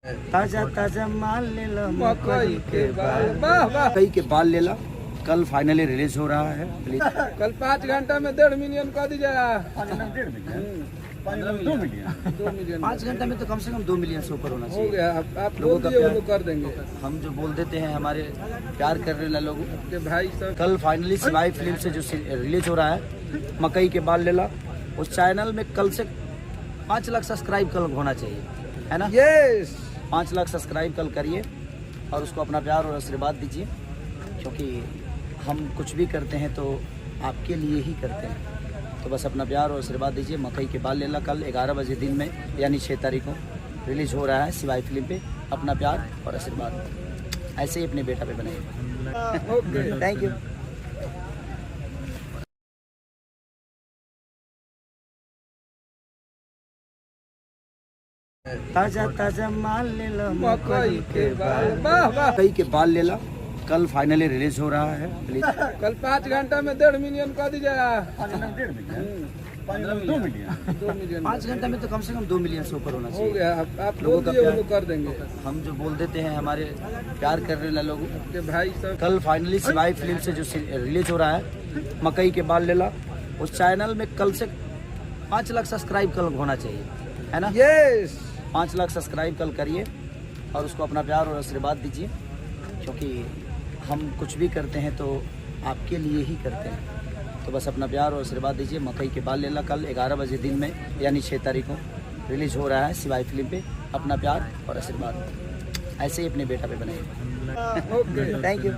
ताजा ताजा माल ले लो मकई के बाल। वाह वाह, मकई के बाल ले लो। कल फाइनली रिलीज हो रहा है। कल 5 घंटा में 1.5 मिलियन कर दीजिएगा। 2 मिलियन 5 घंटा में तो कम से कम 2 मिलियन से ऊपर होना हो चाहिए। गया, आप लोगों लोग का दिए वो प्यार। लोग कर देंगे हम जो बोल देते हैं हमारे प्यार करने वाले लोगों के भाई सब। कल फाइनली सिवाई फिल्म से जो रिलीज हो रहा है मकई के बाल लेला, उस चैनल में कल से 5 लाख सब्सक्राइब कल होना चाहिए, है ना। यस, 5 लाख सब्सक्राइब कल करिए और उसको अपना प्यार और आशीर्वाद दीजिए, क्योंकि हम कुछ भी करते हैं तो आपके लिए ही करते हैं। तो बस अपना प्यार और आशीर्वाद दीजिए। मकई के बाल लेला कल 11 बजे दिन में यानी 6 तारीख को रिलीज हो रहा है सिवाई फिल्म पे। अपना प्यार और आशीर्वाद ऐसे ही अपने बेटा पे बनाइए। Okay, thank you. ताजा ताजा माल ले लो मकई के बाल। वाह वाह, मकई के बाल ले लो। कल फाइनली रिलीज हो रहा है। कल 5 घंटा में 1.5 मिलियन कर दीजिएगा। 2 मिलियन 5 घंटा में तो कम से कम 2 मिलियन से ऊपर होना हो चाहिए। गया, आप लोगों लोग का दिए वो प्यार। लोग कर देंगे हम जो बोल देते हैं हमारे प्यार करने वाले लोगों के भाई सब। कल फाइनली सिवाई फिल्म से जो रिलीज हो रहा है मकई के बाल लेला, उस चैनल में कल से 5 लाख सब्सक्राइब कल होना चाहिए, है ना। यस, 5 लाख सब्सक्राइब कल करिए और उसको अपना प्यार और आशीर्वाद दीजिए, क्योंकि हम कुछ भी करते हैं तो आपके लिए ही करते हैं। तो बस अपना प्यार और आशीर्वाद दीजिए। मकई के बाल लेला कल 11 बजे दिन में यानी 6 तारीख को रिलीज हो रहा है सिवाई फिल्म पे। अपना प्यार और आशीर्वाद ऐसे ही अपने बेटा पे बनाइए। Okay, thank you.